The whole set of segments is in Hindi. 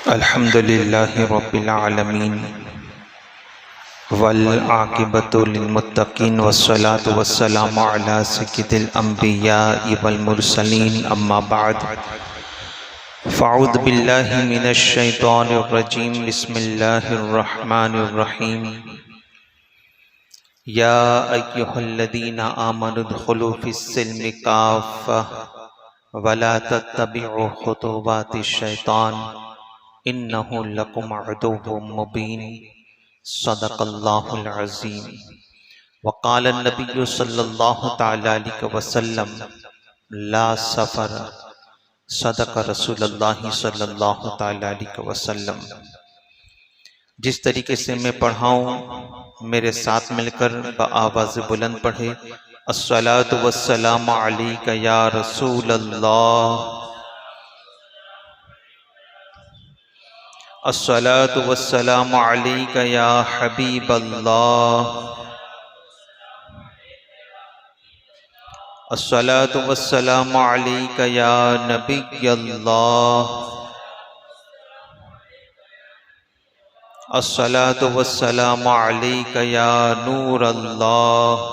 अल्हम्दुलिल्लाहि रब्बिल आलमीन वल आक़िबतु लिल मुत्तक़ीन वस्सलातु वस्सलामु अला सय्यिदिल अंबियाइ वल मुरसलीन अम्मा बाद फ़अऊज़ु बिल्लाहि मिनश शैतानिर रजीम बिस्मिल्लाहिर रहमानिर रहीम या अय्युहल्लज़ीना आमनु उद्ख़ुलू फ़िस्सिल्मि काफ़्फ़ा वला तत्तबिउ ख़ुतुवातिश शैतान इन्नहु लकुम अदुव्वुम मुबीन सदक़ल्लाहुल अज़ीम। वक़ाल नबी सल्लल्लाहु तआला अलैहि वसल्लम ला सफ़र सदक़ रसूलुल्लाह सल्लल्लाहु तआला अलैहि वसल्लम। जिस तरीके से मैं पढ़ाऊँ मेरे साथ मिलकर बआवाज़ बुलंद पढ़े। अस्सलातु वस्सलामु अलैका या रसूलल्लाह, अस्सलातु वस्सलामु अलैका या हबीबल्लाह, अस्सलातु वस्सलामु अलैका या नबियल्लाह, अस्सलातु वस्सलामु अलैका या नूरल्लाह,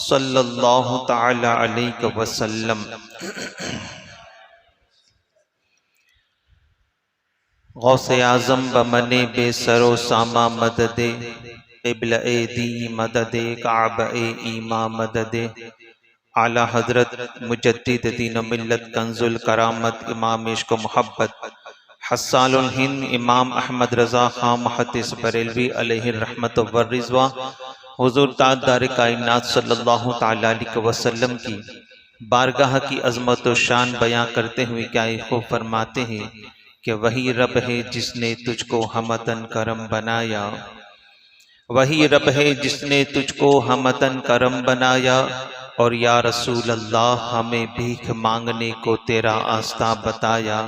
सल्लल्लाहु तआला अलैहि वसल्लम। गौसे आज़म बमने बेसरो सामा मददे क़िबला ए दी मददे काबा ए ईमा मददे आला हजरत मुजद्दिद दीन मिल्लत कंजुल करामत इमाम इश्क़ मोहब्बत हस्सानुल हिंद इमाम अहमद रज़ा खां मुहद्दिस बरेलवी अलैहि रहमत व रिज़वा हुज़ूर ताजदार कायनात सल्लल्लाहु तआला अलैहि वसल्लम की बारगाह की अज़मत व शान बयां करते हुए क्या खूब फरमाते हैं कि वही रब है जिसने तुझको हमतन करम बनाया, वही रब है जिसने तुझको हमतन करम बनाया। और या रसूल अल्लाह हमें भीख मांगने को तेरा आस्था बताया।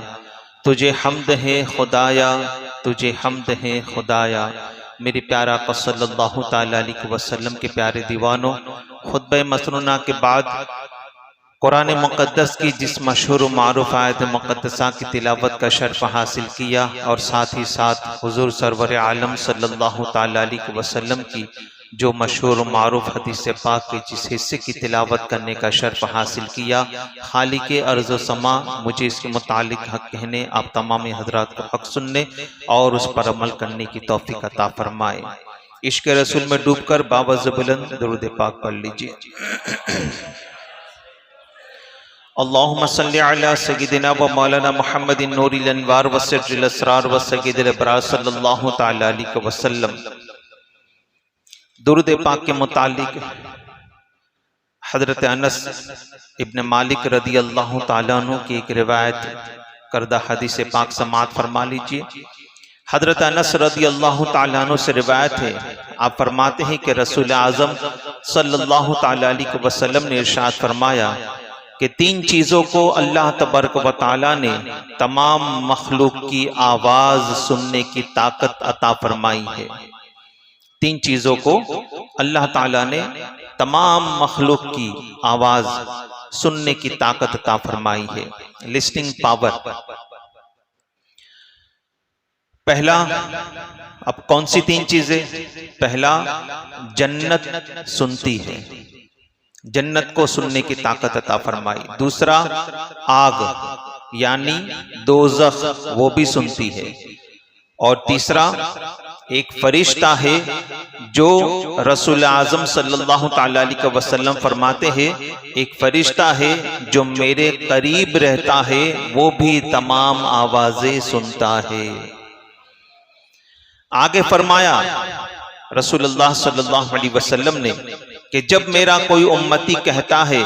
तुझे हम्द है खुदाया, तुझे हम्द है खुदाया। मेरे प्यारा आका सल्लल्लाहु तआला अलैहि वसल्लम के प्यारे दीवानों, खुतबे मसनूना के बाद कुरान मुक़द्दस की जिस मशहूर मारूफ आयत मुक़द्दसा की तिलावत का शर्फ हासिल किया और साथ ही साथ हुज़ूर सरवर आलम सल्लल्लाहु तआला अलैहि वसल्लम की जो मशहूर मारूफ हदीस पाक के जिस हिस्से की तिलावत करने का शर्फ हासिल किया, खालिक़े अर्ज़ व समा मुझे इसके मुतालिक हक़ कहने, आप तमाम हज़रात को हक़ सुनने और उस पर अमल करने की तौफ़ीक़ अता फरमाए। इश्क़ रसूल में डूबकर बावज़ बुलंद दुरूद पाक पढ़ लीजिए। अल्लाहुम्मा सल्लि अला सय्यिदिना व मौलाना मुहम्मदिन नूरिल अनवार व सिर्रिल असरार व सय्यिदिल अबरार सल्लल्लाहु तआला अलैहि वसल्लम। दुरूद पाक के मुतालिक हज़रत अनस इब्न मालिक रदी अल्लाह तआला अन्हु की एक रिवायत करदा हदीस पाक समाअत फरमा लीजिए। हज़रत अनस रदी अल्लाह तआला अन्हु से रिवायत है, आप फरमाते हैं कि रसूल आज़म सल्लल्लाहु तआला अलैहि वसल्लम ने इरशाद फरमाया कि तीन चीज़ों को अल्लाह तबारक व तआला ने तमाम मखलूक की आवाज़ सुनने की ताकत अता फरमाई है। तीन चीज़ों को अल्लाह ताला ने तमाम मखलूक की आवाज़ सुनने की ताकत अता फरमाई है, लिस्निंग पावर। पहला, अब कौन सी तीन चीज़ें? पहला, जन्नत सुनती है, जन्नत को सुनने की ताकत अता फरमाई। दूसरा, आग यानी दोज़ख, वो भी सुनती है। और तीसरा, एक फरिश्ता है जो रसूल आज़म सल्लल्लाहु तआला अलैहि वसल्लम फरमाते हैं, एक फरिश्ता है जो मेरे करीब रहता है, वो भी तमाम आवाजें सुनता है। आगे फरमाया रसूलुल्लाह सल्लल्लाहु अलैहि वसल्लम ने कि जब मेरा कोई उम्मती कहता है,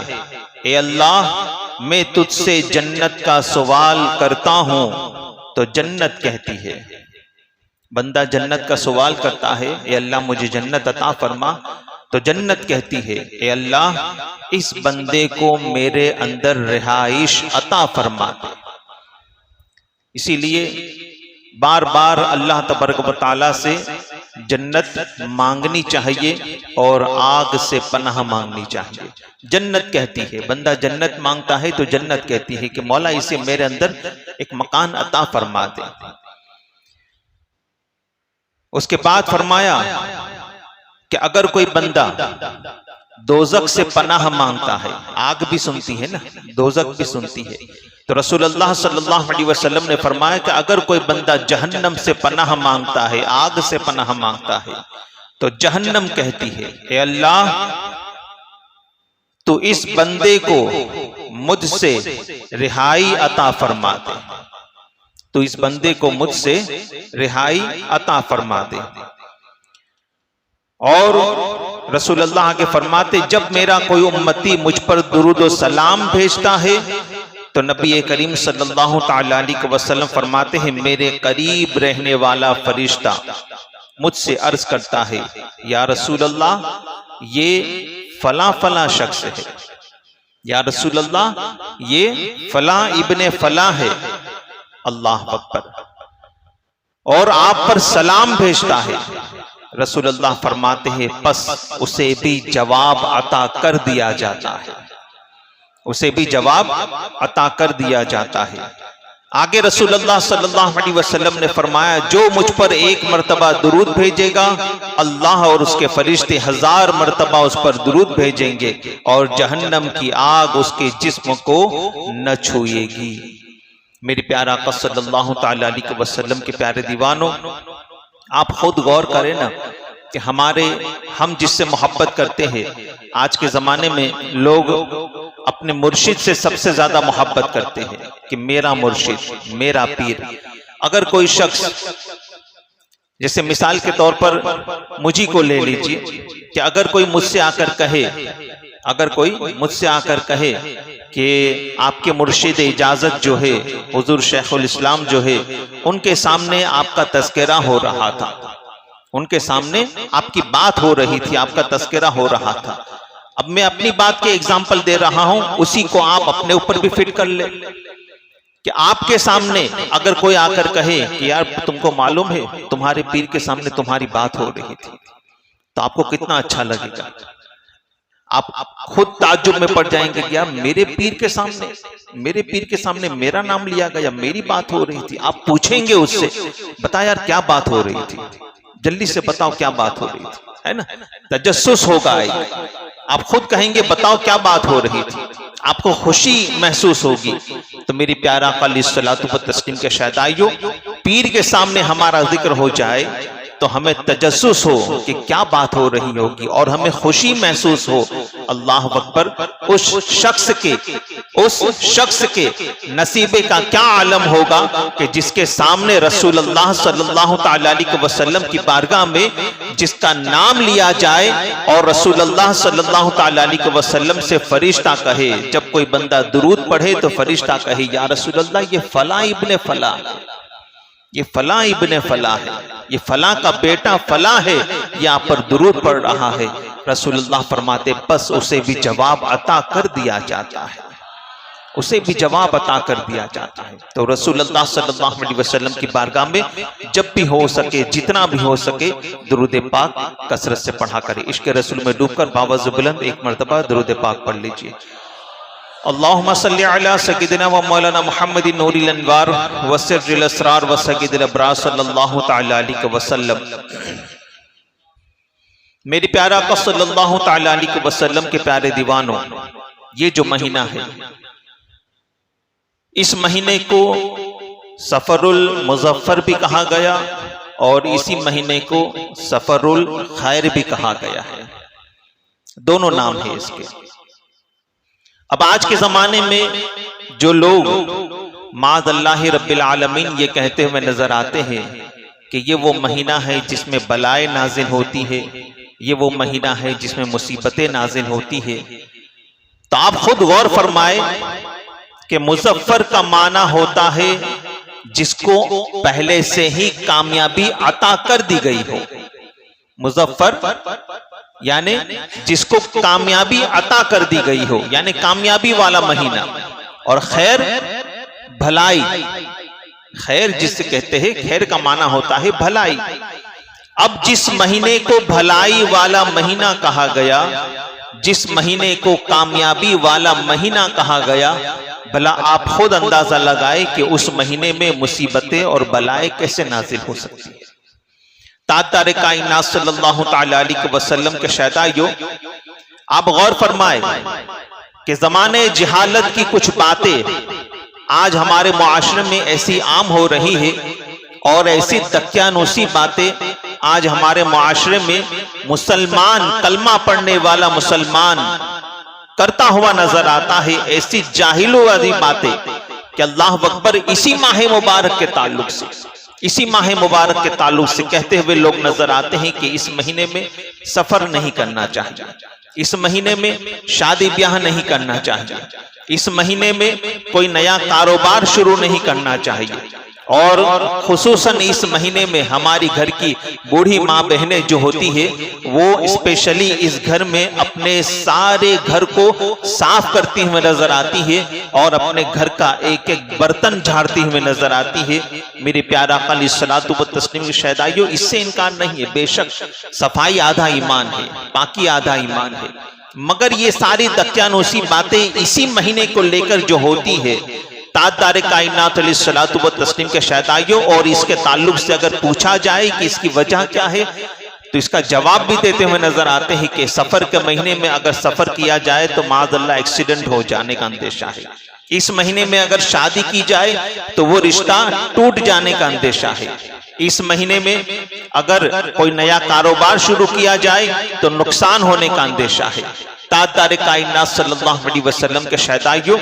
ए अल्लाह मैं तुझसे जन्नत का सवाल करता हूं, तो जन्नत कहती है, बंदा जन्नत का सवाल करता है, ए अल्लाह मुझे जन्नत अता फरमा, तो जन्नत कहती है, ए अल्लाह इस बंदे को मेरे अंदर रिहाइश अता फरमा। इसीलिए बार बार अल्लाह तबारक व तआला से जन्नत मांगनी चाहिए और आग से पनाह मांगनी चाहिए। जन्नत कहती है, बंदा जन्नत मांगता है तो जन्नत कहती है कि मौला इसे मेरे अंदर एक मकान अता फरमा दे। उसके बाद फरमाया कि अगर कोई बंदा दोजक से पनाह मांगता है, आग भी सुनती है ना, दोजक भी सुनती है, तो रसूलुल्लाह सल्लल्लाहु अलैहि वसल्लम ने फरमाया कि अगर कोई बंदा जहन्नम से पनाह मांगता है, आग से पनाह मांगता है, तो जहन्नम कहती है, ए अल्लाह तो इस बंदे को मुझसे रिहाई अता फरमा दे, तो इस बंदे को मुझसे रिहाई अता फरमा दे। और रसूलुल्लाह के फरमाते, जब मेरा कोई उम्मती मुझ पर दुरूद और सलाम भेजता है तो नबी करीम सल्लल्लाहु तआला अलैहि वसल्लम फरमाते हैं, मेरे करीब रहने वाला फरिश्ता मुझसे अर्ज करता है, या रसूलल्लाह ये फला फला शख्स है, या रसूलल्लाह ये फला इब्ने फला है, अल्लाह अकबर, और आप पर सलाम भेजता है। रसूलुल्लाह फरमाते हैं, बस उसे भी जवाब अता कर दिया जाता है, उसे भी जवाब अता कर दिया जाता है। आगे रसूलुल्लाह सल्लल्लाहु अलैहि वसल्लम ने फरमाया, जो मुझ पर एक मर्तबा दुरूद भेजेगा, अल्लाह और उसके फरिश्ते 1000 मर्तबा उस पर दुरूद भेजेंगे और जहन्नम की आग उसके जिस्म को न छुएगी। मेरे प्यारा आका सल्लल्लाहु तआला अलैहि वसल्लम के प्यारे दीवानों, आप खुद गौर करें ना कि हम जिससे मोहब्बत करते हैं, आज के जमाने में लोग अपने मुर्शिद से सबसे ज्यादा मोहब्बत करते हैं कि मेरा मुर्शिद, मेरा पीर। अगर कोई शख्स, जैसे मिसाल के तौर पर मुझी को ले लीजिए, कि अगर कोई मुझसे आकर कहे कि आपके मुर्शिद इजाजत जो है हुजूर शेखुल इस्लाम जो है, उनके सामने आपका तस्करा हो रहा था, उनके सामने आपकी बात हो रही थी, आपका तस्करा हो रहा था। अब मैं अपनी बात के एग्जाम्पल दे रहा हूं, उसी को आप अपने ऊपर भी फिट कर ले कि आपके सामने अगर कोई आकर कहे कि यार तुमको मालूम है तुम्हारे पीर के सामने तुम्हारी बात हो रही थी, तो आपको कितना अच्छा लगेगा। आप खुद ताज्जुब में पड़ जाएंगे कि यार मेरे पीर के सामने मेरा नाम लिया गया, मेरी बात हो रही थी। आप पूछेंगे उससे, बता यार क्या बात हो रही थी, जल्दी से बताओ क्या बात हो रही थी, है ना, तजस्सुस होगा। आप खुद कहेंगे बताओ क्या बात हो रही थी, आपको खुशी महसूस होगी। तो मेरी प्यारा अलैहिस्सलातु व तस्लीम के शहदाइयों, पीर के सामने हमारा जिक्र हो जाए तो हमें तजस्सुस हो कि क्या बात हो रही होगी और हमें खुशी महसूस हो। अल्लाह अकबर, उस शख्स के नसीबे का क्या आलम होगा कि जिसके सामने रसूलुल्लाह सल्लल्लाहु तआला अलैहि वसल्लम की बारगाह में जिसका नाम लिया जाए और रसूलुल्लाह सल्लल्लाहु तआला अलैहि वसल्लम से फरिश्ता कहे, जब कोई बंदा दुरूद पढ़े तो फरिश्ता कहे, या रसूलुल्लाह ये फला इब्ने फला, ये फला इब्ने फला है, ये फला का बेटा फला है, यहाँ पर दुरूद पढ़ रहा है। रसूलुल्लाह फरमाते, बस उसे भी जवाब अता कर दिया जाता है, उसे भी जवाब अता कर दिया जाता है। तो रसूलुल्लाह सल्लल्लाहु अलैहि वसल्लम की बारगाह में जब भी हो सके, जितना भी हो सके, दुरूद पाक कसरत से पढ़ा करें। इश्क रसूल में डूबकर बावज़ बुलंद एक मरतबा दुरूद पाक पढ़ लीजिए। अल्लाहुम्मा सल्ली अला सय्यिदिना व मौलाना मुहम्मदिन नूरिल अनवार व सिर्रिल असरार व सय्यिदिल अबरार सल्लल्लाहु तआला अलैहि वसल्लम। मेरे प्यारा आका सल्लल्लाहु तआला अलैहि वसल्लम के प्यारे दीवानों, ये जो महीना है, इस महीने को सफरुल मुज़फ्फर भी कहा गया और इसी महीने को सफरुल खैर भी कहा गया है, दोनों नाम है इसके। अब आज के जमाने में जो लोग माज़अल्लाहि रब्बिल आलमीन ये कहते हुए नजर आते हैं कि ये वो महीना है जिसमें बलाएं नाजिल होती है, ये वो महीना है जिसमें मुसीबतें नाजिल होती है, तो आप खुद गौर फरमाए कि मुज़फ्फर का माना होता है जिसको पहले से ही कामयाबी अता कर दी गई हो। मुज़फ्फर यानी जिसको कामयाबी अता कर दी गई हो, यानी कामयाबी वाला महीना। और खैर भलाई, खैर जिससे कहते हैं, खैर का माना होता है भलाई। अब जिस महीने को भलाई वाला महीना कहा गया, जिस महीने को कामयाबी वाला महीना कहा गया, भला आप खुद अंदाजा लगाए कि उस महीने में मुसीबतें और बलाएं कैसे नाजिल हो सकती है। तातार कायनात सल्लल्लाहु तआला अलैहि वसल्लम के शहदाइयों, आप गौर फरमाए कि जमाने जिहालत की कुछ बातें आज हमारे मुआशरे में ऐसी आम हो रही है और ऐसी दकियानूसी बातें आज हमारे मुआशरे में मुसलमान, कलमा पढ़ने वाला मुसलमान करता हुआ नजर आता है। ऐसी जाहिलो वाली बातें कि अल्लाह अकबर इसी माह मुबारक के ताल्लुक से, इसी माह मुबारक के ताल्लुक से कहते हुए लोग नजर आते हैं कि इस महीने में सफर नहीं करना चाहिए, इस महीने में शादी ब्याह नहीं करना चाहिए, इस महीने में कोई नया कारोबार शुरू नहीं करना चाहिए। और खुसूसन इस महीने में हमारी घर की बूढ़ी माँ बहनें जो होती है वो स्पेशली इस घर में अपने सारे घर को साफ करती हुए नजर आती है और अपने घर का एक एक बर्तन झाड़ती हुए नजर आती है। मेरे प्यारा आका अलैहिस्सलातु व तस्लीम के शहदाइयों, इससे इनकार नहीं है, बेशक सफाई आधा ईमान है, पाकी आधा ईमान है, मगर ये सारी दकियानूसी बातें इसी महीने को लेकर जो होती है, ताजदार कायनात अलैहिस्सलातु व तस्लीम के शहदाइयों, और इसके ताल्लुक से अगर पूछा जाए कि इसकी वजह क्या है तो इसका जवाब भी देते हुए नजर आते हैं कि सफर के महीने में अगर सफर किया जाए तो माअल्लाह एक्सीडेंट हो जाने का अंदेशा है। इस महीने में अगर शादी की जाए तो वो रिश्ता टूट जाने का अंदेशा है। इस महीने में अगर कोई नया कारोबार शुरू किया जाए तो नुकसान होने का अंदेशा है। ताजदार कायनात सल्लल्लाहु अलैहि वसल्लम के शहदाइयों,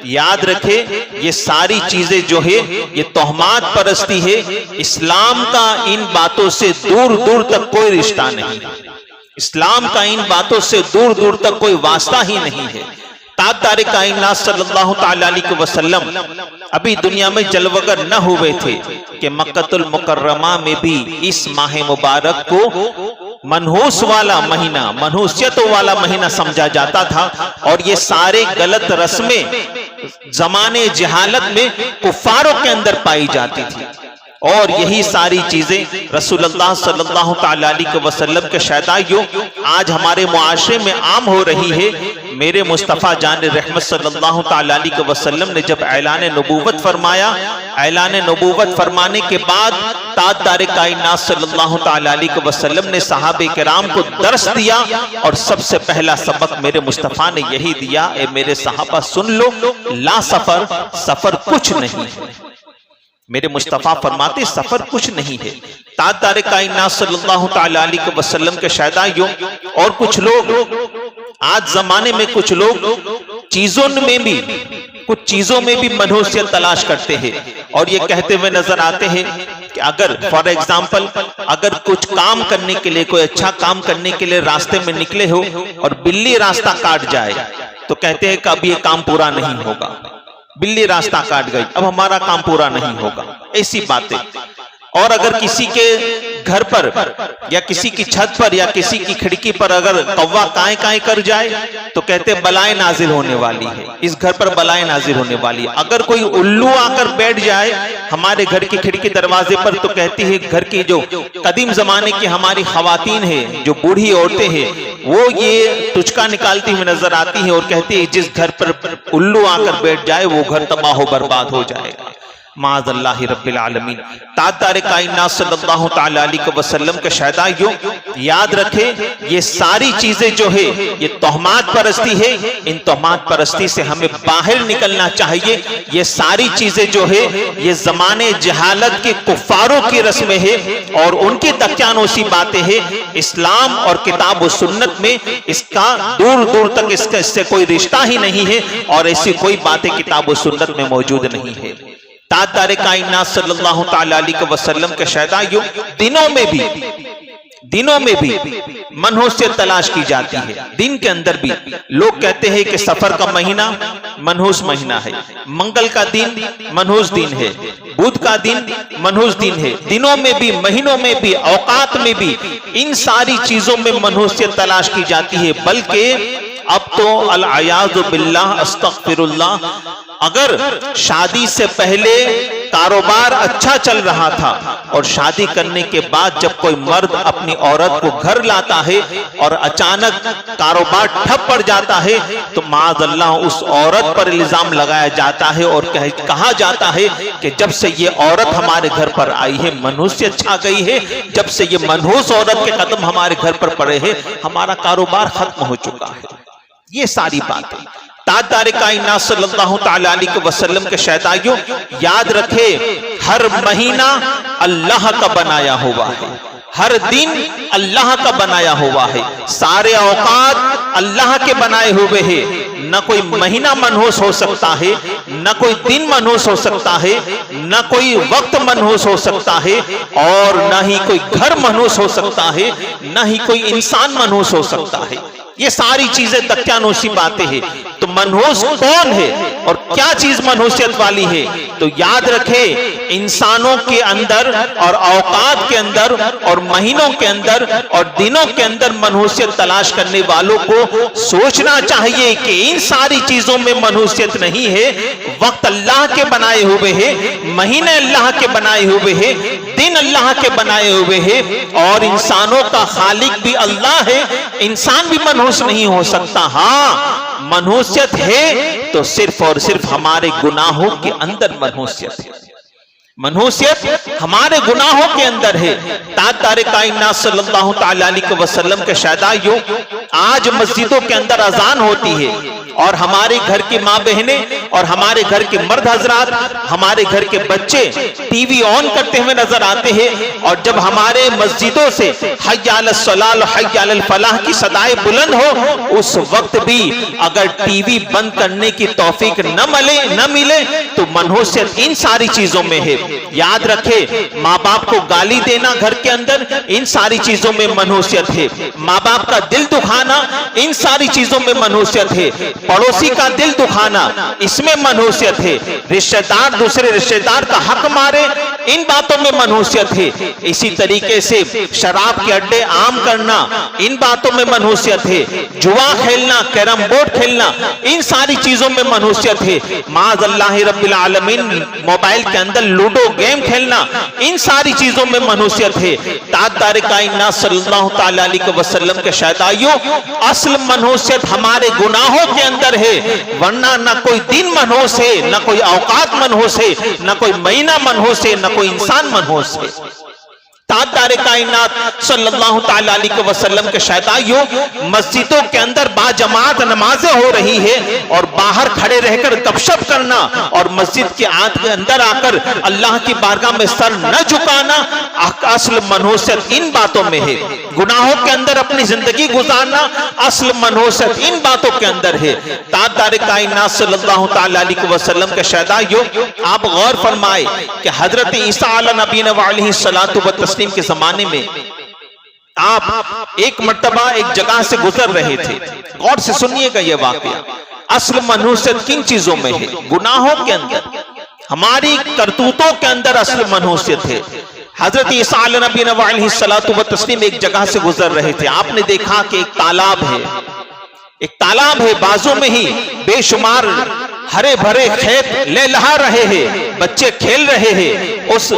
याद रखे ये सारी चीजें जो है ये तोहमात परस्ती है। इस्लाम का इन बातों से दूर दूर तक कोई रिश्ता नहीं है, इस्लाम का इन बातों से दूर दूर तक कोई वास्ता ही नहीं है। ताजदार कायनात सल्लल्लाहु तआला अलैहि वसल्लम अभी दुनिया में जलवगर न हुए थे कि मक्कतुल मुकर्रमा में भी इस माह मुबारक को मनहूस वाला महीना, मनहूसियतों वाला महीना समझा जाता था। और ये सारे गलत रस्में जमाने जहालत में कुफारों के अंदर पाई जाती थी और यही सारी चीजें रसूलुल्लाह सल्लल्लाहु तआला अलैहि वसल्लम के शहदाइयों आज हमारे मुआशरे में आम हो रही है। मेरे मुस्तफ़ा जान रहमत सल्लल्लाहु तआला अलैहि वसल्लम ने जब ऐलान नबूवत फरमाया, ऐलान नबूवत फरमाने के बाद ताजदार कायनात सल्लल्लाहु तआला अलैहि वसल्लम ने सहाबे किराम को दर्स दिया और सबसे पहला सबक मेरे मुस्तफ़ा ने यही दिया, ए मेरे सहाबा सुन लो, ला सफर, सफर कुछ नहीं है। मेरे मुस्तफ़ा फरमाते सफर कुछ नहीं है। ताजदार कायनात सल्लल्लाहु तआला अलैहि वसल्लम के शहदाइयों, और कुछ लोग आज जमाने में कुछ लोग चीजों में भी, कुछ चीजों में भी मनहूसियत तलाश करते हैं और ये कहते हुए नजर आते हैं कि अगर फॉर एग्जाम्पल अगर कुछ काम करने के लिए, कोई अच्छा काम करने के लिए रास्ते में निकले हो और बिल्ली रास्ता काट जाए तो कहते हैं कि अब ये काम पूरा नहीं होगा, बिल्ली रास्ता काट गई, अब हमारा काम पूरा नहीं होगा, ऐसी बातें। और अगर किसी के घर पर या किसी की छत पर या किसी की खिड़की पर अगर कौवा काए काए कर जाए तो कहते बलाएं नाजिल होने वाली है, इस घर पर बलाएं नाजिल होने वाली है। अगर कोई उल्लू आकर बैठ जाए हमारे घर की खिड़की दरवाजे पर तो कहती है, घर की जो कदीम जमाने की हमारी खवातीन है, जो बूढ़ी औरतें हैं, वो ये तुचका निकालती हुई नजर आती है और कहती है जिस घर पर उल्लू आकर बैठ जाए वो घर तबाह बर्बाद हो जाएगा। माज़अल्लाहि रब्बिल आलमीन। ताजदार कायनात सल्लल्लाहु तआला अलैहि वसल्लम के शहदाइयों, याद रखें ये सारी चीजें जो है ये तोहमात परस्ती है, इन तोहमात परस्ती से हमें बाहर निकलना चाहिए। ये सारी चीजें जो है ये जमाने जहालत के कुफारों की रस्में है और उनकी दकियानूसी बातें हैं। इस्लाम और किताब व सुन्नत में इसका दूर दूर तक इससे कोई रिश्ता ही नहीं है और ऐसी कोई बातें किताब व सुन्नत में मौजूद नहीं है। ताजदार कायनात सल्लल्लाहु तआला अलैहि वसल्लम के शहदाइयों, दिनों में भी मनहूसियत तलाश की जाती है। दिन के अंदर भी लोग कहते हैं कि सफर का महीना मनहूस महीना है, मंगल का दिन मनहूस दिन है, बुध का दिन मनहूस दिन है। दिनों में भी, महीनों में भी, औकात में भी इन सारी चीजों में मनहूसियत तलाश की जाती है। बल्कि अब तो अल-अयाज़ु बिल्लाह, अस्तग़फिरुल्लाह, अगर शादी से पहले कारोबार अच्छा चल रहा था और शादी करने के बाद जब कोई मर्द अपनी औरत को घर लाता है और अचानक कारोबार ठप पड़ जाता है तो माअज़ल्लाह उस औरत पर इल्जाम लगाया जाता है और कहा जाता है कि जब से ये औरत हमारे घर पर आई है मनहूसियत छा गई है, जब से ये मनहूस औरत के कदम हमारे घर पर पड़े हैं हमारा कारोबार खत्म हो चुका है। ये सारी बातें ताजदार कायनात सल्लल्लाहु तआला अलैहि वसल्लम के शहदाइयों याद रखे, हर महीना अल्लाह का बनाया हुआ है, हर दिन अल्लाह का बनाया हुआ है, सारे औकात अल्लाह के बनाए हुए हैं। न कोई महीना मनहूस हो सकता है, न कोई दिन मनहूस हो सकता है, न कोई वक्त मनहूस हो सकता है और न ही कोई घर मनहूस हो सकता है, न ही कोई इंसान मनहूस हो सकता है। ये सारी चीजें दक्यानूसी बातें हैं। तो मनहूस कौन है और क्या चीज मनहूसियत वाली है? तो याद रखे, इंसानों के अंदर और औकात के अंदर और महीनों के अंदर और दिनों के अंदर मनहूसियत तलाश करने वालों को सोचना चाहिए कि इन सारी चीजों में मनहूसियत नहीं है। वक्त अल्लाह के बनाए हुए हैं, महीने अल्लाह के बनाए हुए हैं, दिन अल्लाह के बनाए हुए हैं और इंसानों का खालिक भी अल्लाह है। इंसान भी मनहूस नहीं हो सकता। हाँ, मनहूसियत है तो सिर्फ और सिर्फ हमारे गुनाहों के अंदर मनहूसियत है। मनहूसियत हमारे गुनाहों के अंदर है। ताजदार कायनात सल्लल्लाहु तआला अलैहि वसल्लम के शहदाइयों, आज मस्जिदों के अंदर अजान होती है और हमारे घर की माँ बहनें और हमारे घर के मर्द हजरात, हमारे घर के बच्चे टीवी ऑन करते हुए नजर आते हैं और जब हमारे मस्जिदों से हय्या अलस सलाह हय्या अलल फलाह की सदाएं बुलंद हो, उस वक्त भी अगर टीवी बंद करने की तौफीक न मिले तो मनहूसियत इन सारी चीजों में है। याद रखे, माँ बाप को गाली देना घर के अंदर, इन सारी चीजों में मनहूसियत है। माँ बाप का दिल दुखाना, इन सारी चीजों में मनहूसियत है। पड़ोसी का दिल दुखाना, इसमें मनहूसियत है। रिश्तेदार दूसरे रिश्तेदार का हक मारे, इन बातों में मनहूसियत है। इसी तरीके से शराब के अड्डे आम करना, इन बातों में मनहूसियत है। जुआ खेलना, कैरम बोर्ड खेलना, इन सारी चीजों में मनहूसियत है। माअज़ल्लाह रब्बिल आलमीन मोबाइल के अंदर लूडो गेम खेलना, इन सारी चीजों में मनहूसियत है। ताजदार कायनात सल्लल्लाहु तआला अलैहि वसल्लम के शहदाइयों, असल मनहूसियत हमारे गुनाहों के अंदर है, वरना न कोई दिन मनहूस है, न कोई औकात मनहूस है, न कोई महीना मनहूस है, न कोई इंसान मनहूस है। ताजदार कायनात सल्लल्लाहु तआला अलैहि वसल्लम के शहदाइयों, मस्जिदों के अंदर बाजमात नमाजें हो रही है और बाहर खड़े रहकर गपशप करना और मस्जिद के अंदर आकर अल्लाह की बारगाह में सर न झुकाना, असल मनहूसियत इन बातों में है। गुनाहों के अंदर अपनी जिंदगी गुजारना, असल मनहूसियत इन बातों के अंदर है। ताजदार कायनात सल्लल्लाहु तआला अलैहि वसल्लम के शहदाइयों, आप गौर फरमाए कि हजरत ईसा अलैहिस्सलातु व तस्लीम के जमाने में आप एक मर्तबा एक जगह से गुजर रहे थे। गौर से सुनिएगा यह वाकया। असल मनहूसियत किन चीजों में है? गुनाहों के अंदर, हमारी करतूतों के अंदर असल मनहूसियत है। हजरत ईसा अलैहिस्सलातु व तस्लीम एक जगह से गुजर रहे थे। आपने देखा कि एक तालाब है, बाजू में ही बेशुमार हरे भरे खेत लहलहा रहे हैं, बच्चे खेल रहे हैं। उस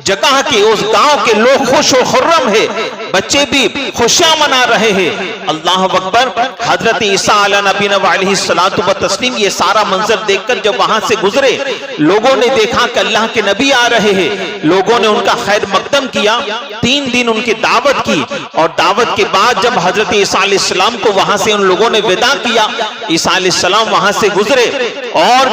जगह के, उस गांव के लोग खुश और खुर्रम है, बच्चे भी खुशियां मना रहे हैं। अल्लाह अकबर। हजरत ईसा अलैहिस्सलातु व तस्लीम ये सारा मंजर देखकर जब वहां से गुजरे, लोगों ने देखा कि अल्लाह के नबी आ रहे हैं। लोगों ने उनका खैर मकदम किया, 3 दिन उनकी दावत की और दावत के बाद जब हजरत ईसा अलैहिस्सलाम को वहां से उन लोगों ने विदा किया, ईसा अलैहिस्सलाम वहां से गुजरे और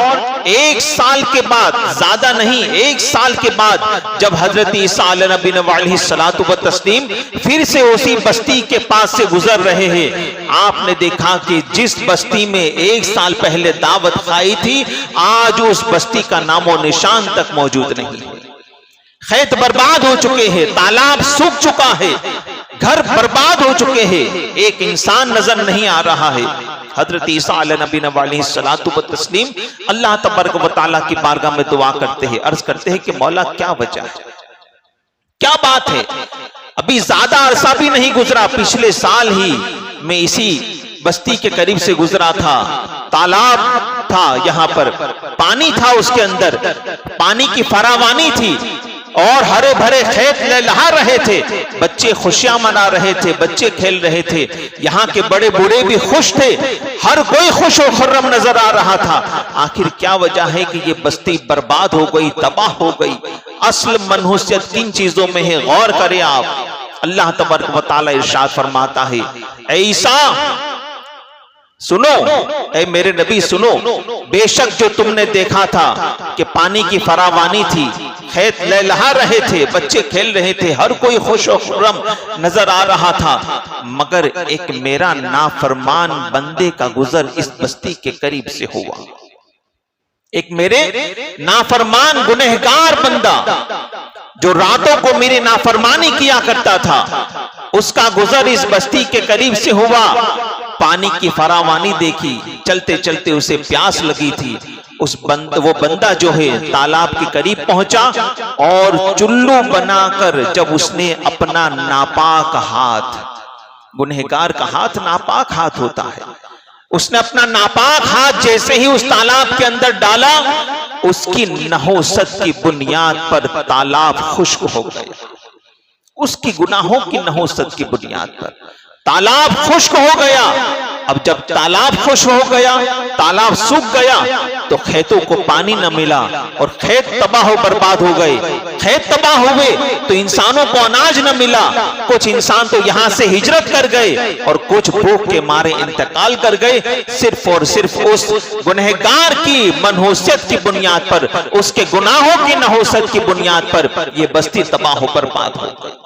1 साल के बाद, ज्यादा नहीं 1 साल के बाद जब हजरत ईसा अलैहिस्सलातु व तस्लीम फिर से उसी बस्ती के पास से गुजर रहे हैं, आपने देखा कि जिस बस्ती में 1 साल पहले दावत खाई थी, आज उस बस्ती का नामो निशान तक मौजूद नहीं है। खेत बर्बाद हो चुके हैं, तालाब सूख चुका है, घर बर्बाद हो चुके हैं, एक इंसान नजर नहीं आ रहा है। हजरत ईसा अलैहिस्सलातु व तस्लीम अल्लाह तबारक व तआला की बारगाह में दुआ करते हैं, अर्ज करते हैं कि मौला क्या वजह है, क्या बात है। अभी ज्यादा अरसा भी नहीं गुजरा, पिछले साल ही मैं इसी बस्ती के करीब से गुजरा था। तालाब था, यहाँ पर पानी था, उसके अंदर पानी की फरावानी थी और हरे भरे खेत लहलहा रहे थे, बच्चे खुशियां मना रहे थे, बच्चे खेल रहे थे, यहाँ के बड़े बूढ़े भी खुश थे, हर कोई खुश और खुर्रम नजर आ रहा था। आखिर क्या वजह है कि ये बस्ती बर्बाद हो गई, तबाह हो गई? असल मनहूसियत किन चीजों में है, गौर करें आप। अल्लाह तबारक व तआला इरशाद फरमाता है, ऐ ईसा सुनो, ऐ मेरे नबी सुनो, बेशक जो तुमने देखा था कि पानी की फरावानी थी, खेत लहलहा रहे थे, बच्चे खेल रहे थे, हर कोई खुश और खुर्रम नजर आ रहा था, मगर एक मेरा नाफरमान बंदे का गुजर इस बस्ती के करीब से हुआ। एक मेरे नाफरमान गुनहगार बंदा जो रातों को मेरी नाफरमानी किया करता था, उसका गुजर इस बस्ती के करीब से हुआ। पानी की फरावानी देखी, चलते चलते उसे प्यास लगी थी। वो बंदा जो है तालाब के करीब पहुंचा और चुल्लू बनाकर जब उसने अपना नापाक हाथ, गुनहगार का हाथ नापाक हाथ होता है, उसने अपना नापाक हाथ जैसे ही उस तालाब के अंदर डाला, उसकी नहोसत की बुनियाद पर तालाब खुश्क हो गया। उसकी गुनाहों की नहोसत की बुनियाद पर तालाब खुश्क हो गया। अब जब तालाब खुश्क हो गया, तालाब सूख गया, तो खेतों को पानी न मिला और खेत तबाह बर्बाद हो गए। खेत तबाह हुए तो इंसानों को अनाज न मिला। कुछ इंसान तो यहां से हिजरत कर गए और कुछ भूख के मारे इंतकाल कर गए, सिर्फ और सिर्फ उस गुनहगार की मनहूसियत की बुनियाद पर, उसके गुनाहों की नहोसत की बुनियाद पर ये बस्ती तबाह बर्बाद हो गई।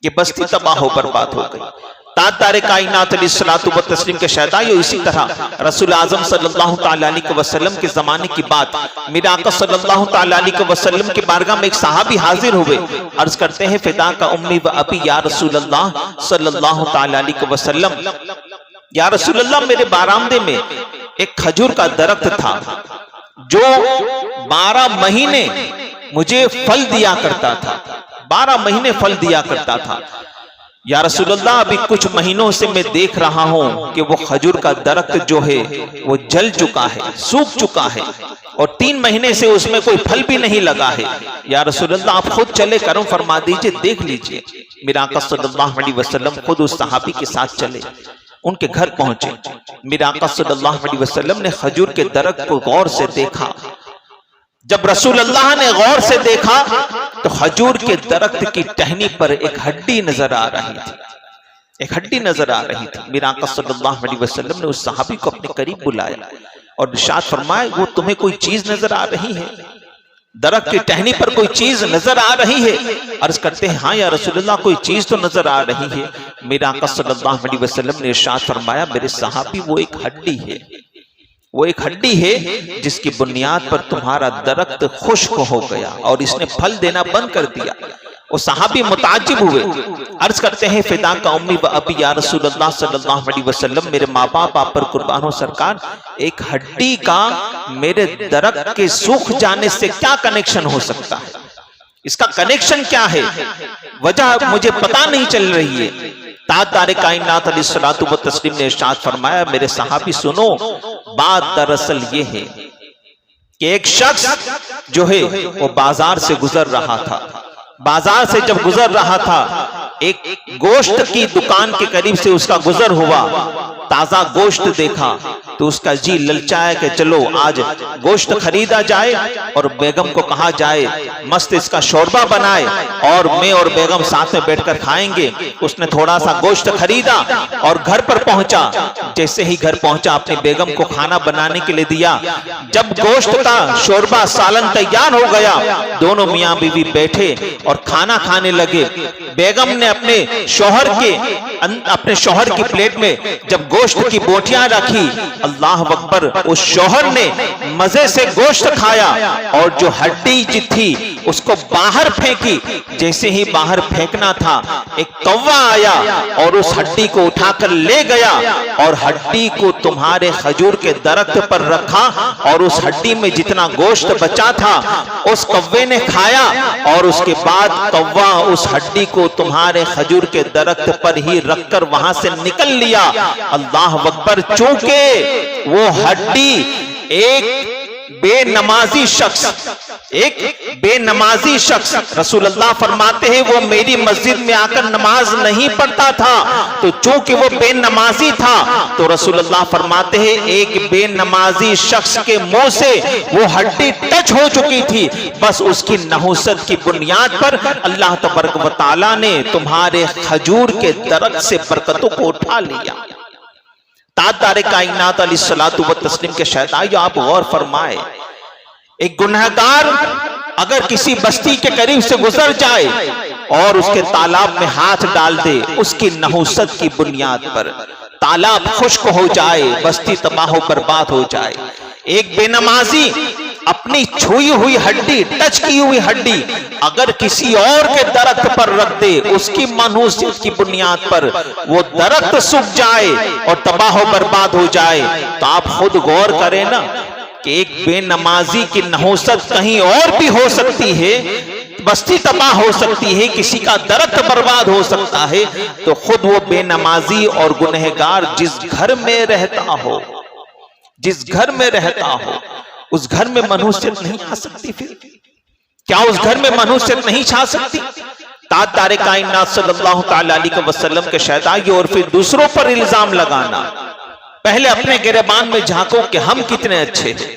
ये बस्ती तबाह बर्बाद हो गई। ताजदार कायनात अलैहिस्सलातु व तस्लीम के शहदाई, इसी तरह रसूल आजम सल्लल्लाहु तआला अलैहि वसल्लम के जमाने की बात, मेरे आका सल्लल्लाहु तआला अलैहि वसल्लम के बारगाह में एक सहाबी हाजिर हुए। अर्ज करते हैं, फिदा का उम्मी व अबी या रसूल अल्लाह सल्लल्लाहु तआला अलैहि वसल्लम, या रसूल अल्लाह, मेरे बारामदे में एक खजूर का दरख्त था जो 12 महीने मुझे फल दिया करता था, 12 महीने फल दिया करता था। या रसूलुल्लाह, अभी कुछ महीनों से मैं देख रहा हूं कि वो खजूर का दरख्त जो है वो जल चुका है, सूख चुका है और 3 महीने से उसमें कोई फल भी नहीं लगा है। या रसूलुल्लाह, आप खुद चले करम फरमा दीजिए, देख लीजिए। मेरा आका सल्लल्लाहु अलैहि वसल्लम खुद उस सहाबी के साथ चले, उनके घर पहुंचे। मेरा आका सल्लल्लाहु अलैहि वसल्लम ने खजूर के दरख्त को गौर से देखा। जब रसूल अल्लाह ने गौर से देखा तो खजूर के दरख्त की टहनी पर एक हड्डी नजर आ रही थी, एक हड्डी नजर आ रही थी। मेरा आका सल्लल्लाहु अलैहि वसल्लम ने उस सहाबी को अपने करीब बुलाया और इरशाद फरमाया, वो तुम्हें कोई चीज नजर आ रही है? दरख्त की टहनी पर कोई चीज नजर आ रही है? अर्ज करते हैं, हाँ या रसूलुल्लाह, कोई चीज तो नजर आ रही है। मेरा आका सल्लल्लाहु अलैहि वसल्लम ने इरशाद फरमाया, मेरे सहाबी, वो एक हड्डी है, वो एक हड्डी है जिसकी बुनियाद पर तुम्हारा दरख्त खुश्क हो गया और इसने फल देना बंद कर दिया। वो सहाबी मुताज्जिब हुए, अर्ज करते हैं, फिदा का उम्मी व अबी या रसूलुल्लाह सल्लल्लाहु अलैहि वसल्लम, मेरे माँ बाप आप पर कुर्बान हो सरकार, एक हड्डी का मेरे दरख्त के सूख जाने से क्या कनेक्शन हो सकता है? इसका कनेक्शन क्या है? वजह मुझे पता नहीं चल रही है। ताजदार कायनात अलैहिस्सलातु व तस्लीम ने इरशाद फरमाया, मेरे सहाबी सुनो, बात दरअसल ये है कि एक शख्स जो है वो बाजार से गुजर रहा था। बाजार से जब गुजर रहा था, एक गोश्त की दुकान के करीब से उसका गुजर हुआ। ताजा गोश्त देखा तो उसका जी ललचाया कि चलो आज गोश्त खरीदा जाए और बेगम को कहा जाए मस्त इसका शोरबा बनाए और मैं और बेगम साथ में बैठकर खाएंगे। उसने थोड़ा सा गोश्त खरीदा और घर पर पहुंचा। जैसे ही घर पहुंचा, अपनी बेगम को खाना बनाने के लिए दिया। जब गोश्त का शोरबा सालन तैयार हो गया, दोनों मियां बीवी बैठे और खाना खाने लगे। बेगम ने अपने शौहर की प्लेट में जब गोश्त की बोटियां रखी, अल्लाह अकबर, उस शौहर ने मजे से गोश्त खाया और जो हड्डी थी उसको बाहर फेंकी। जैसे ही बाहर फेंकना था, एक कौवा आया और उस हड्डी को उठाकर ले गया और हड्डी को तुम्हारे खजूर के दरख्त पर रखा और उस हड्डी में जितना गोश्त बचा था उस कौवे ने खाया और उसके बाद कौवा उस हड्डी को तुम्हारे खजूर के दरख्त पर ही रखकर वहां से निकल लिया। अल्लाह अकबर। चूंकि वो हड्डी एक बेनमाजी शख्स रसूलुल्लाह फरमाते हैं वो मेरी मस्जिद में आकर नमाज नहीं पढ़ता था, तो चूंकि वो बेनमाजी था तो रसूलुल्लाह फरमाते हैं एक बेनमाजी शख्स के मुंह से वो हड्डी टच हो चुकी थी, बस उसकी नहुसत की बुनियाद पर अल्लाह तबारक व तआला ने तुम्हारे खजूर के दरख्त से बरकतों को उठा लिया। ताजदार कायनात अलैहिस्सलातु व तस्लीम के शहदाई, आप गौर फरमाए, एक गुनहगार अगर किसी बस्ती के करीब से गुजर जाए और उसके तालाब में हाथ डाल दे, उसकी नहुसत की बुनियाद पर तालाब खुश्क हो जाए, बस्ती तबाह बर्बाद हो जाए। एक बेनमाजी अपनी छुई हुई हड्डी, टच की हुई हड्डी अगर किसी और के दरख्त पर रख दे, उसकी मनहूसियत की बुनियाद पर वो दरख्त सूख जाए और तबाह बर्बाद हो जाए, तो आप खुद गौर करें ना कि एक बेनमाजी की नहुसत कहीं और भी हो सकती है, बस्ती तबाह हो सकती है, किसी का दरख्त बर्बाद हो सकता है, तो खुद वो बेनमाजी और गुनहगार जिस घर में रहता हो उस घर में मनहूसियत नहीं आ सकती। फिर क्या उस घर में मनहूसियत नहीं छा सकती? ताजदार कायनात सल्लल्लाहु तआला अलैहि वसल्लम के शहदाई और फिर दूसरों पर इल्जाम लगाना। पहले अपने गिरबान में झांको कि हम कितने अच्छे थे,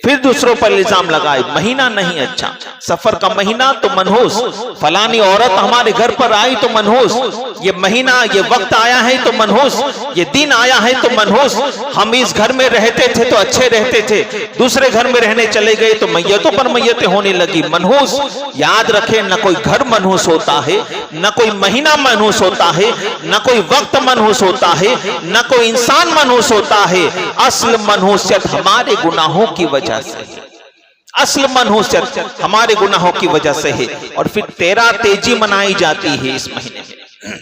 फिर दूसरों पर इल्जाम लगाए महीना नहीं अच्छा, सफर का महीना तो मनहूस, फलानी औरत हमारे घर पर आई तो मनहूस, ये महीना ये वक्त आया है तो मनहूस, ये दिन आया है तो मनहूस, हम इस घर में रहते थे तो अच्छे रहते थे, दूसरे घर में रहने चले गए तो मैयतों पर मैयतें होने लगी, मनहूस। याद रखें, न कोई घर मनहूस होता है, न कोई महीना मनहूस होता है, न कोई वक्त मनहूस होता है, न कोई इंसान मनहूस होता है। असल मनहूसियत हमारे गुनाहों की वजह से, असल मनहूसियत हमारे गुनाहों की वजह से है। और फिर 13 तेजी मनाई जाती है इस महीने में।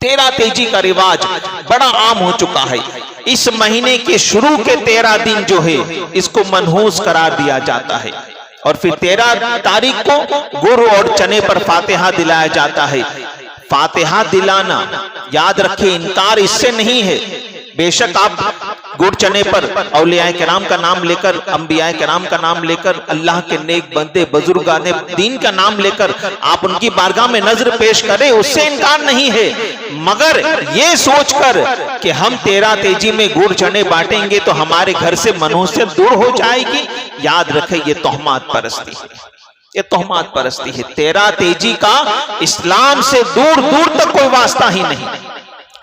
13 तेजी का रिवाज बड़ा आम हो चुका है। इस महीने के शुरू के 13 दिन जो है इसको मनहूस करार दिया जाता है और फिर 13 तारीख को गुड़ और चने पर फातिहा दिलाया जाता है। फातिहा दिलाना, याद रखिए, इनकार इससे नहीं है। बेशक आप गुड़ चने पर औलियाए किराम का नाम लेकर, अंबियाए किराम का नाम लेकर, अल्लाह के नेक बंदे बुजुर्गाने दीन का नाम लेकर आप उनकी बारगाह में नजर पेश करें, उससे इनकार नहीं है, मगर ये सोचकर कि हम 13 तेजी में गुड़ चने बांटेंगे तो हमारे घर से मनहूसियत दूर हो जाएगी, याद रखें ये तोहमात परस्ती है, ये तोहमात परस्ती है। 13 तेजी का इस्लाम से दूर दूर तक कोई वास्ता ही नहीं,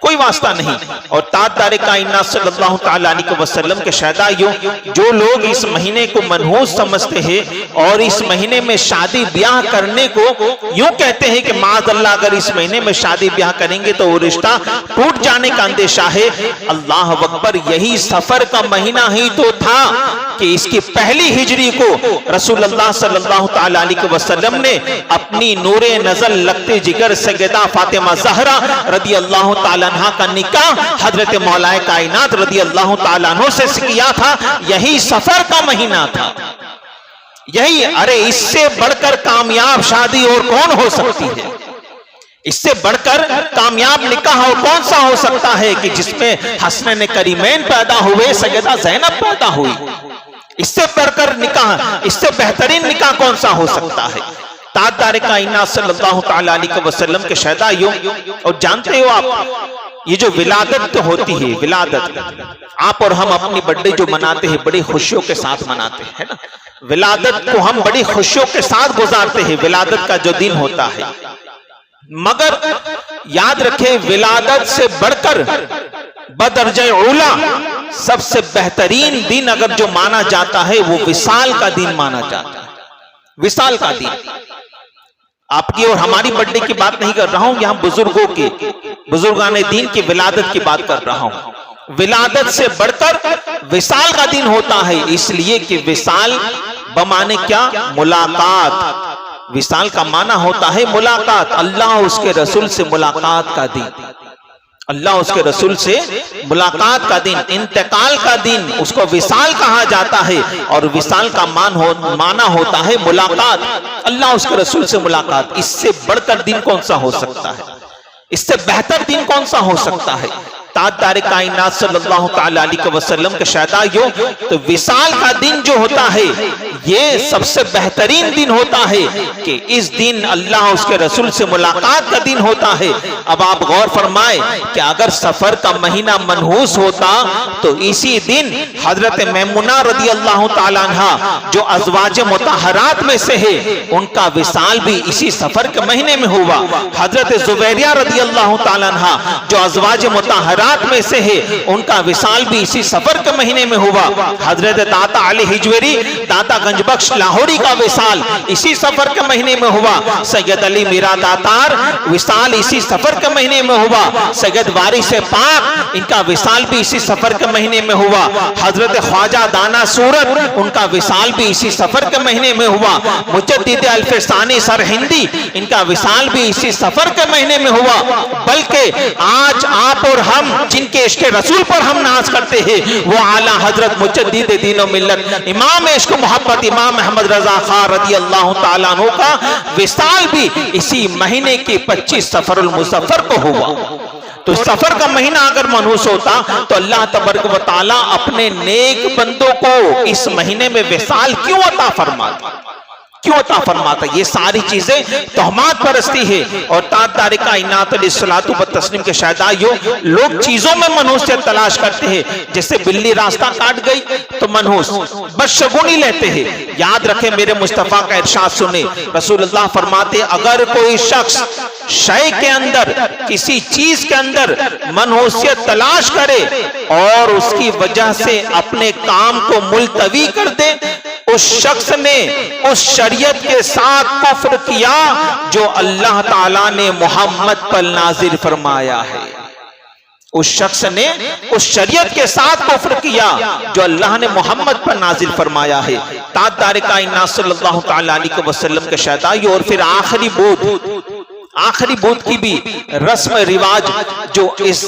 कोई वास्ता नहीं। और ताजदार कायनात सल्लल्लाहु तआला अलैहि वसल्लम के शहदाइयों, जो लोग इस महीने को मनहूस समझते हैं और इस महीने में शादी ब्याह करने को यूं कहते हैं कि माज़अल्लाह अगर इस महीने में शादी ब्याह करेंगे तो वो रिश्ता टूट जाने का अंदेशा है। अल्लाह अकबर, यही सफर का महीना ही तो था कि इसकी पहली हिजरी को रसूलुल्लाह सल्लल्लाहु तआला अलैहि वसल्लम ने अपनी नूरे नजर लगते जिगर सैयदा फातिमा ज़हरा रदी अल्लाह तआला अन्हा का निकाह हजरत मौलाए कायनात रदी अल्लाह तआला अन्हु से किया था। यही सफर का महीना था, यही। अरे इससे बढ़कर कामयाब शादी और कौन हो सकती है? इससे बढ़कर कामयाब निकाह और कौन सा हो सकता है कि जिसमें हसनैन करीमैन पैदा हुए, सैयदा ज़ैनब पैदा हुई? इससे बढ़कर निकाह, इससे बेहतरीन निकाह कौन सा हो सकता है? ताजदार कायनात सल्लल्लाहु तआला अलैहि वसल्लम के शहदाइयों, और जानते हो आप, ये जो विलादत तो होती है, विलादत आप और हम अपनी बर्थडे जो मनाते हैं बड़ी खुशियों के साथ मनाते हैं ना, विलादत को हम बड़ी खुशियों के साथ गुजारते हैं, विलादत का जो दिन होता है। मगर याद रखें, विलादत से बढ़कर बदर्जे उला सबसे बेहतरीन दिन अगर जो माना जाता है वो विसाल का दिन माना जाता है। विसाल का दिन, आपकी और हमारी बर्थडे की बात नहीं कर रहा हूं, यहां बुजुर्गों की, बुजुर्गाने दीन की विलादत की बात कर रहा हूं। विलादत से बढ़कर विसाल का दिन होता है, इसलिए कि विसाल बमाने क्या? मुलाकात, विसाल का माना होता है मुलाकात, अल्लाह उसके रसूल से मुलाकात का दिन, अल्लाह उसके रसूल से मुलाकात का दिन, इंतकाल का दिन, उसको विसाल कहा जाता है। और विसाल का माना होता है मुलाकात, अल्लाह उसके रसूल से मुलाकात। इससे बढ़कर दिन कौन सा हो सकता है, इससे बेहतर दिन कौन सा हो सकता है। ताजदार कायनात सल्लल्लाहु तआला अलैहि वसल्लम के शहदाइयों, तो विसाल का दिन जो होता है ये सबसे बेहतरीन दिन होता है कि इस दिन अल्लाह उसके रसूल से मुलाकात का दिन होता है। अब आप गौर फरमाएं कि अगर सफर का महीना मनहूस होता तो इसी दिन हजरत मैमुना रदी अल्लाह तआला अन्हा जो अज़वाज मुतहरात में से है, उनका विसाल भी इसी सफर के महीने में हुआ। हजरत जुबैरिया रदी अल्लाह तआला अन्हा जो अज़वाज मुतहरात में से है, उनका विसाल भी इसी सफर के महीने में हुआ। हजरत दाता अली हिजवेरी, दाता गंजबख्श लाहौरी का विसाल इसी सफर के महीने में हुआ। सैयद अली मीरा दातार विसाल इसी सफर के महीने में हुआ। सैयद वारिस पाक, इनका विसाल भी इसी सफर के महीने में हुआ। हजरत ख्वाजा दाना सूरत, उनका विसाल भी इसी सफर के महीने में हुआ। मुजद्दिद अल्फसानी सरहिंदी, इनका विसाल भी इसी सफर के महीने में हुआ। बल्कि आज आप और हम जिनके इश्क रसूल पर हम नाज करते हैं, वो आला हजरत मुजद्दिद दीन और मिल्लत इमाम इश्क मोहब्बत इमाम अहमद रजा खां रदी अल्लाह तआला अन्हु का विसाल भी इसी महीने के 25 सफरुल मुज़फ्फर को हुआ। तो सफर का महीना अगर मनहूस होता तो अल्लाह तबारक व तआला अपने नेक बंदों को इस महीने में विसाल क्यों अता फरमाता, क्यों अता फरमाता। ये सारी चीजें तोहमात परस्ती है। और ताजदार कायनात अलैहिस्सलातु व तस्लीम के शहदाइयों, लोग चीजों में मनहूसियत तलाश करते हैं। जैसे बिल्ली रास्ता काट गई तो मनहूस बदशगुनी लेते हैं। याद रखें, मेरे मुस्तफा का इरशाद सुने, रसूलुल्लाह फरमाते अगर कोई शख्स शय के अंदर, किसी चीज के अंदर मनहूसियत तलाश करे और उसकी वजह से अपने काम को मुलतवी कर दे, उस शख्स ने उस शरीयत के साथ कुफ्र किया जो अल्लाह ताला ने मोहम्मद पर नाजिल फरमाया है। उस शख्स ने उस शरीयत के साथ कुफ्र किया जो अल्लाह ने मोहम्मद पर नाजिल फरमाया है। ताजदार कायनात सल्लल्लाहु तआला अलैहि वसल्लम के शहदाई। और फिर आखिरी बोध की भी रस्म रिवाज जो इस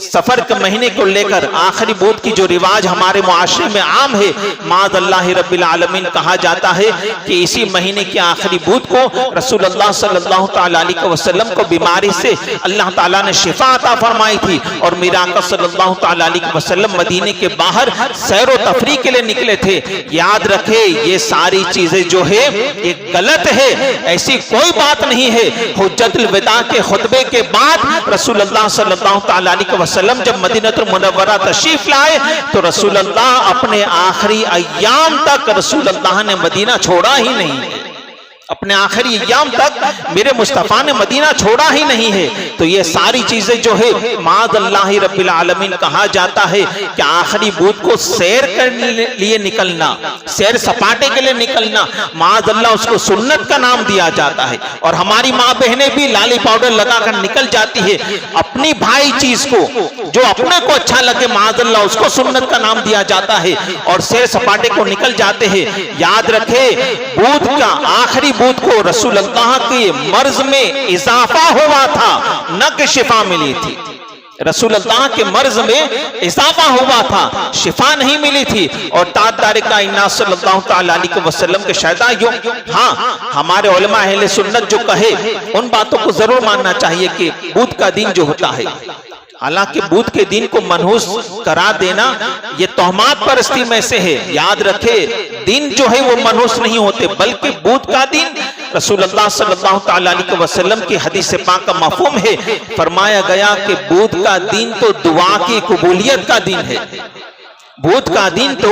सफर के महीने को लेकर आखिरी बोध की जो रिवाज हमारे मुआशरे में आम है, माज़अल्लाह रब्बिल आलमीन कहा जाता है कि इसी महीने की आखिरी बोध को रसूलुल्लाह सल्लल्लाहु तआला अलैहि वसल्लम को बीमारी से अल्लाह ताला ने शिफा अता फरमाई थी। और मेरे आका सल्लल्लाहु तआला अलैहि वसल्लम मदीने के बाहर सैर व तफरीह के लिए निकले थे। याद रखे, ये सारी चीजें जो है ये गलत है, ऐसी कोई बात नहीं है। हुज्जतुल विदा के खुतबे के बाद रसूलुल्लाह सल्लल्लाहु तआला अलैहि वसल्लम जब मदीनतुल मुनव्वरा तशरीफ लाए तो रसूलुल्लाह अपने आखिरी अय्याम तक रसूलुल्लाह ने मदीना छोड़ा ही नहीं। अपने आखिरी अय्याम तक मेरे मुस्तफा ने मदीना छोड़ा ही नहीं है। तो ये सारी चीजें जो है माज़अल्लाह रब्बिल आलमीन कहा जाता है कि आखिरी बूथ को सैर करने लिए निकलना, सैर सपाटे के लिए निकलना, माज़अल्लाह उसको सुन्नत का नाम दिया जाता है। और हमारी माँ बहनें भी लाली पाउडर लगाकर निकल जाती है अपनी भाई चीज को, जो अपने को अच्छा लगे माज़अल्लाह उसको सुन्नत का नाम दिया जाता है और सैर सपाटे को निकल जाते हैं। याद रखे, बूथ का आखिरी बूथ को रसूलुल्लाह के मर्ज में इजाफा हुआ था, न कि शिफा मिली थी। रसूलुल्लाह के मर्ज में इजाफा हुआ था, शिफा नहीं मिली थी। और ताजदार कायनात सल्लल्लाहु तआला अलैहि वसल्लम के शहदाइयों, हाँ, हमारे उलमा अहले सुन्नत जो कहे उन बातों को जरूर मानना चाहिए कि बूथ का दिन जो होता है, हालांकि बूथ के दिन को मनहूस करा देना ये तोहमात परस्ती में से है। याद रखे, दिन जो है वो मनहूस नहीं होते, बल्कि बूथ का दिन रसूलुल्लाह सल्लल्लाहु तआला अलैहि वसल्लम की हदीस पाक का मफहूम है। फरमाया गया कि बूथ का दिन तो दुआ की कबूलियत का दिन है। बूथ का दिन तो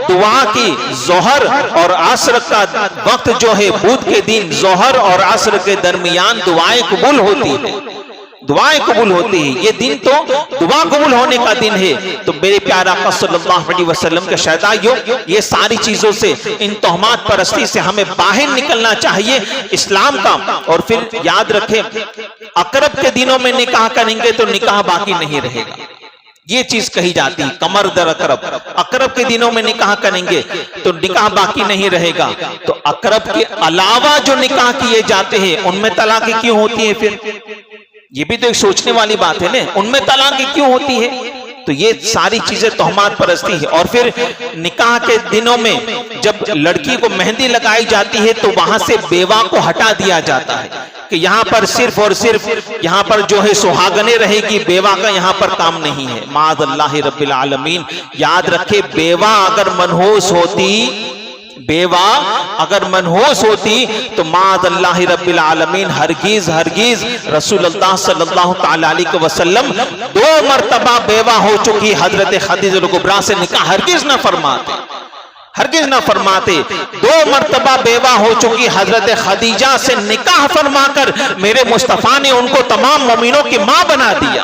दुआ की जोहर और असर का वक्त जो है, बूथ के दिन जोहर और असर के दरमियान दुआएं कबूल होती है, दुआएं कबूल होती है। ये दिन तो दुआ कबूल होने का दिन है। तो मेरे प्यारे आका सल्लल्लाहु अलैहि वसल्लम के शहदाइयों, ये सारी चीजों से, इन तोहमात परस्ती से हमें बाहर निकलना चाहिए इस्लाम का। और फिर याद रखें, अकरब के दिनों में निकाह करेंगे तो निकाह बाकी नहीं रहेगा। ये चीज कही जाती है, कमर दर अकरब। अकरब के दिनों में निकाह करेंगे तो निकाह बाकी नहीं रहेगा। तो अकरब के अलावा जो निकाह किए जाते हैं उनमें तलाक़ें क्यों होती है? फिर ये भी तो एक सोचने वाली बात है ना, उनमें तलाक़ें क्यों होती है? तो ये सारी चीजें तोहमात परस्ती है। और फिर निकाह के दिनों में जब लड़की को मेहंदी लगाई जाती है तो वहां से बेवा को हटा दिया जाता है कि यहाँ पर सिर्फ और सिर्फ यहाँ पर जो है सुहागने रहेगी, बेवा का यहाँ पर काम नहीं है। माअज़ल्लाहि रब्बिल आलमीन। याद रखे, बेवा अगर मनहूस होती तो माअज़ल्लाहि रब्बिल आलमीन हरगिज रसूलुल्लाह सल्लल्लाहु तआला अलैहि वसल्लम 2 मरतबा बेवा हो चुकी हजरत खदीजा कुबरा से निकाह हरगिज न फरमाते। 2 मरतबा बेवा हो चुकी हजरत खदीजा से निकाह फरमाकर मेरे मुस्तफा ने उनको तमाम मोमिनों की मां बना दिया,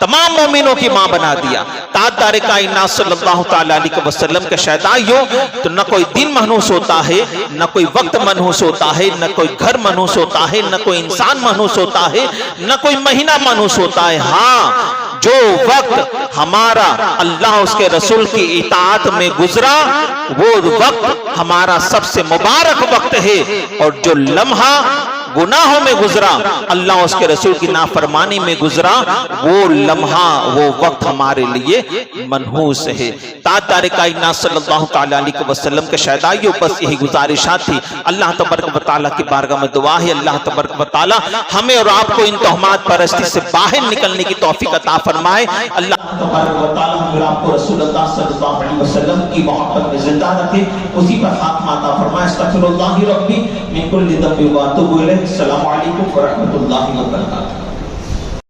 तमाम मोमिनों की मां बना दिया। ताजदार कायनात सल्लल्लाहु तआला अलैहि वसल्लम के शहदाइयों, तो न कोई दिन मनहूस होता है, न कोई वक्त मनहूस होता है, न कोई घर मनहूस होता है, न कोई इंसान मनहूस होता है, न कोई महीना मनहूस होता है। हाँ, जो वक्त हमारा अल्लाह उसके रसूल की इताअत में गुजरा वो वक्त हमारा सबसे मुबारक वक्त है, और जो लम्हा गुनाहों में गुजरा, अल्लाह उसके रसूल की नाफरमानी में गुजरा, वो लम्हा वो वक्त हमारे लिए मनहूस है। ताजदार कायनात सल्लल्लाहु तआला अलैहि वसल्लम के शहदाइयों, बस यही गुजारिशात थी। अल्लाह तबारक व तआला की बारगाह में दुआ है, अल्लाह तबारक व तआला हमें और आपको इन तोहमात परस्ती से बाहर निकलने की तौफीक अता फरमाए। अल्लाह तबारक व तआला हमें और आपको रसूलुल्लाह सल्लल्लाहु अलैहि वसल्लम की मोहब्बत में जिंदा रखे, उसी पर खात्मा अता फरमाए। अस्तगफिरुल्लाह रब्बी मिन कुल्ली ज़ंबिन व अतूबु इलैह। अस्सलामु अलैकुम व रहमतुल्लाहि व बरकातुहू।